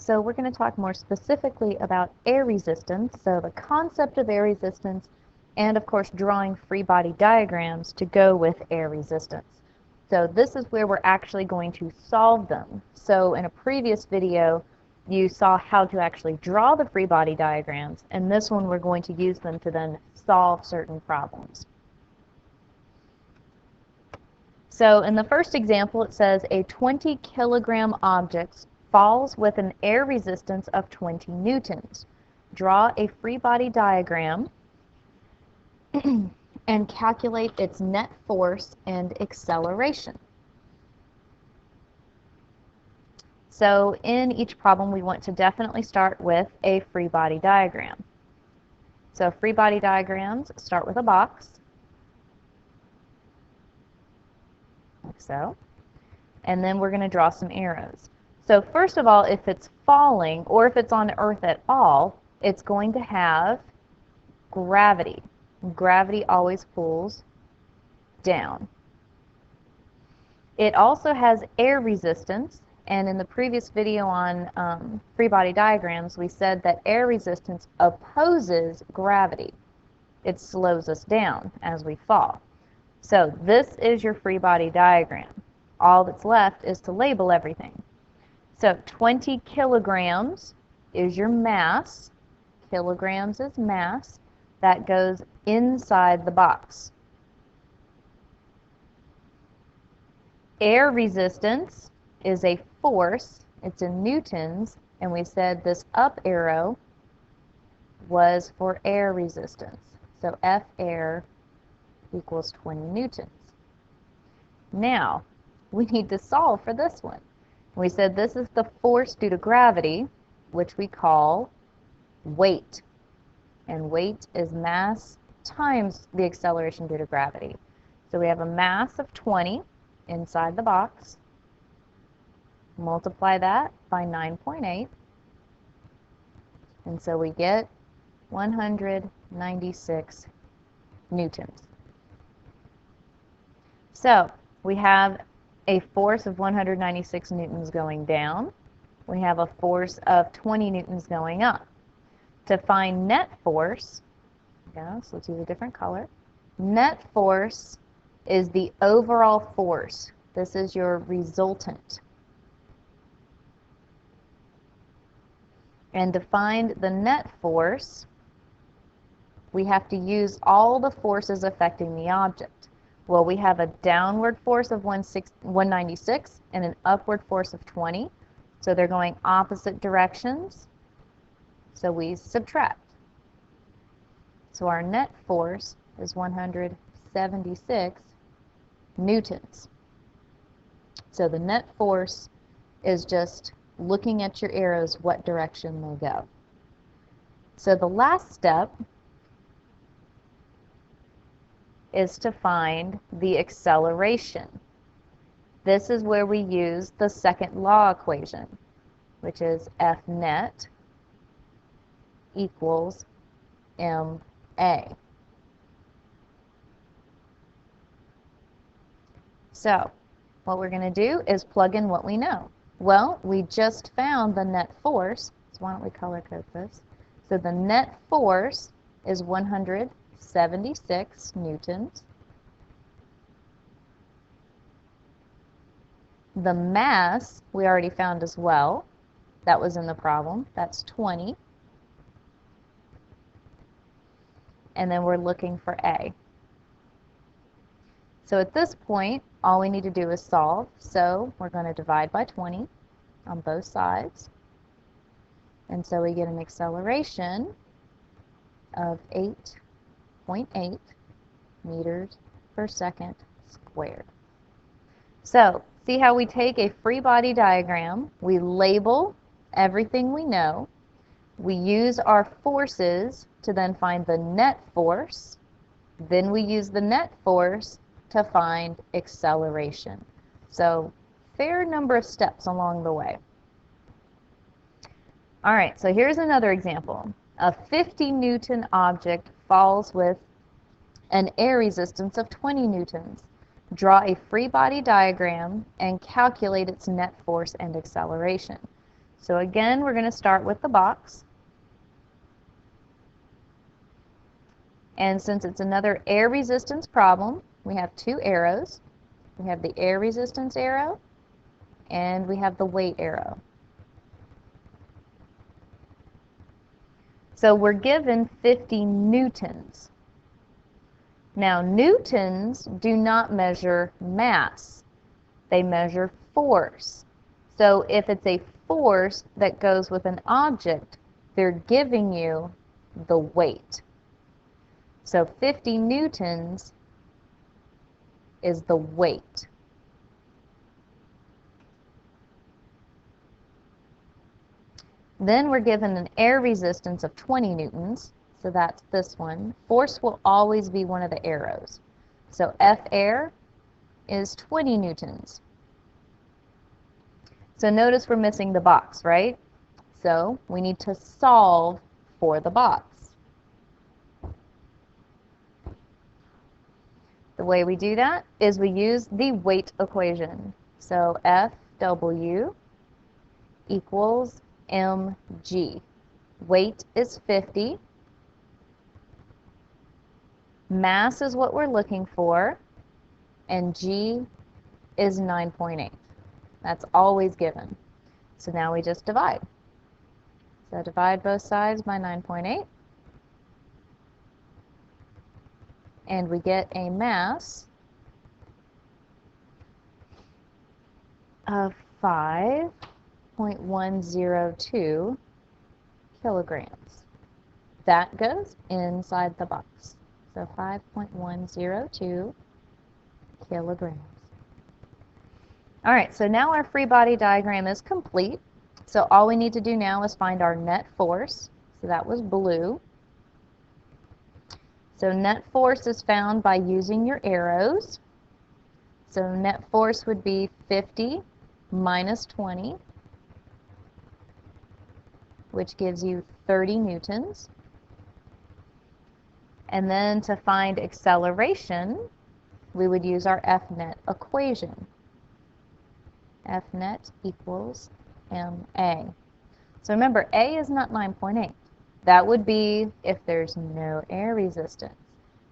So we're going to talk more specifically about air resistance, so the concept of air resistance, and of course drawing free body diagrams to go with air resistance. So this is where we're actually going to solve them. So in a previous video, you saw how to actually draw the free body diagrams, and this one we're going to use them to then solve certain problems. So in the first example, it says a 20 kilogram object falls with an air resistance of 20 newtons. Draw a free body diagram and calculate its net force and acceleration. So in each problem, we want to definitely start with a free body diagram. So free body diagrams start with a box, like so, and then we're going to draw some arrows. So first of all, if it's falling, or if it's on Earth at all, it's going to have gravity. Gravity always pulls down. It also has air resistance, and in the previous video on free body diagrams, we said that air resistance opposes gravity. It slows us down as we fall. So this is your free body diagram. All that's left is to label everything. So 20 kilograms is your mass. Kilograms is mass. That goes inside the box. Air resistance is a force. It's in newtons, and we said this up arrow was for air resistance. So F air equals 20 newtons. Now, we need to solve for this one. We said this is the force due to gravity, which we call weight. And weight is mass times the acceleration due to gravity. So we have a mass of 20 inside the box. Multiply that by 9.8. And so we get 196 newtons. So we have a force of 196 newtons going down. We have a force of 20 newtons going up. To find net force, so let's use a different color. Net force is the overall force. This is your resultant. And to find the net force, we have to use all the forces affecting the object. Well, we have a downward force of 196 and an upward force of 20. So they're going opposite directions. So we subtract. So our net force is 176 newtons. So the net force is just looking at your arrows what direction they go. So the last step is to find the acceleration. This is where we use the second law equation, which is F net equals ma. So what we're going to do is plug in what we know. Well, we just found the net force, so why don't we color code this? So the net force is 176 newtons. The mass we already found as well. That was in the problem. That's 20. And then we're looking for A. So at this point, all we need to do is solve. So we're going to divide by 20 on both sides. And so we get an acceleration of 8.8 meters per second squared. So see how we take a free body diagram, we label everything we know, we use our forces to then find the net force, then we use the net force to find acceleration. So fair number of steps along the way. All right, so here's another example. A 50 Newton object falls with an air resistance of 20 newtons. Draw a free body diagram and calculate its net force and acceleration. So again, we're going to start with the box. And since it's another air resistance problem, we have two arrows. We have the air resistance arrow, and we have the weight arrow. So we're given 50 newtons. Now, newtons do not measure mass. They measure force. So if it's a force that goes with an object, they're giving you the weight. So 50 newtons is the weight. Then we're given an air resistance of 20 newtons, so that's this one. Force will always be one of the arrows. So F air is 20 newtons. So notice we're missing the box, right? So we need to solve for the box. The way we do that is we use the weight equation. So FW equals mg. Weight is 50. Mass is what we're looking for. And g is 9.8. That's always given. So now we just divide. So divide both sides by 9.8. And we get a mass of 5.102 kilograms. That goes inside the box. So 5.102 kilograms. All right, so now our free body diagram is complete. So all we need to do now is find our net force. So that was blue. So net force is found by using your arrows. So net force would be 50 minus 20, which gives you 30 newtons. And then to find acceleration, we would use our Fnet equation. Fnet equals ma. So remember, a is not 9.8. That would be if there's no air resistance.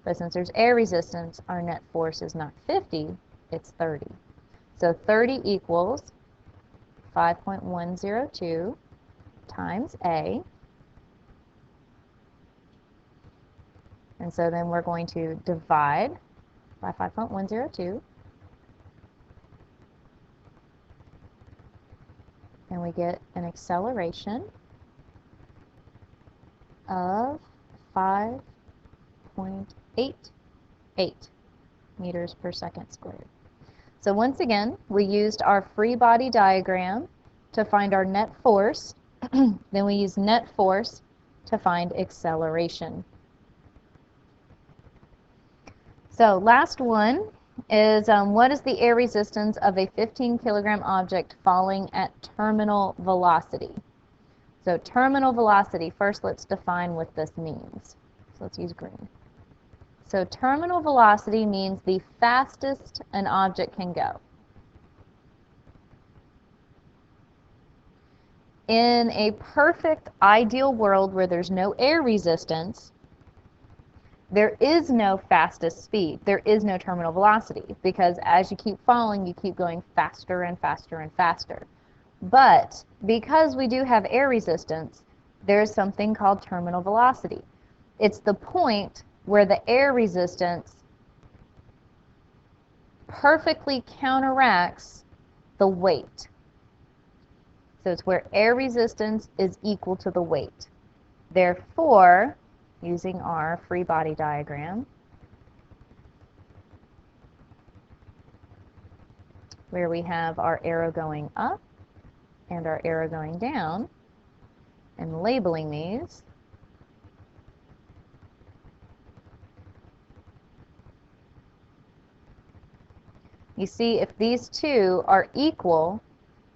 But since there's air resistance, our net force is not 50, it's 30. So 30 equals 5.102 times A. And so then we're going to divide by 5.102. And we get an acceleration of 5.88 meters per second squared. So once again, we used our free body diagram to find our net force. Then we use net force to find acceleration. So last one is what is the air resistance of a 15 kilogram object falling at terminal velocity? So terminal velocity, first let's define what this means. So let's use green. So terminal velocity means the fastest an object can go. In a perfect ideal world where there's no air resistance, there is no fastest speed. There is no terminal velocity because as you keep falling, you keep going faster and faster and faster. But because we do have air resistance, there's something called terminal velocity. It's the point where the air resistance perfectly counteracts the weight. So it's where air resistance is equal to the weight. Therefore, using our free body diagram, where we have our arrow going up and our arrow going down, and labeling these, you see if these two are equal,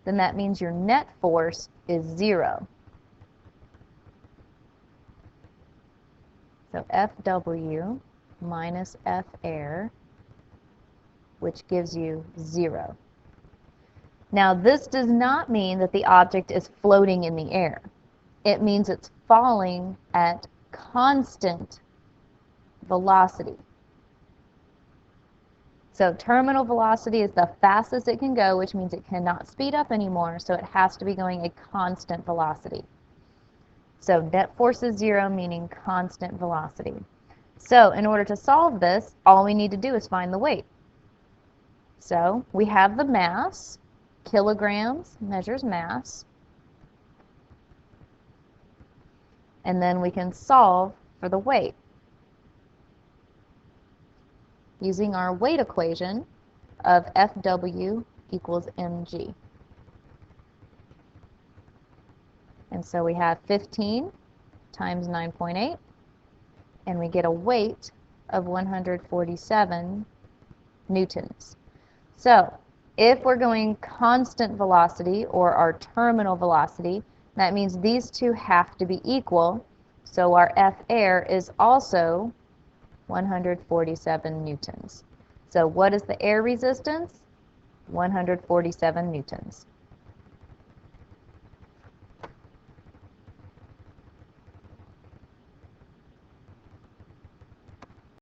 then that means your net force is 0. So FW minus F air, which gives you 0. Now, this does not mean that the object is floating in the air. It means it's falling at constant velocity. So terminal velocity is the fastest it can go, which means it cannot speed up anymore, so it has to be going a constant velocity. So net force is 0, meaning constant velocity. So in order to solve this, all we need to do is find the weight. So we have the mass, kilograms measures mass, and then we can solve for the weight using our weight equation of Fw equals mg. And so we have 15 times 9.8, and we get a weight of 147 newtons. So if we're going constant velocity, or our terminal velocity, that means these two have to be equal. So our F air is also 147 newtons. So what is the air resistance? 147 newtons.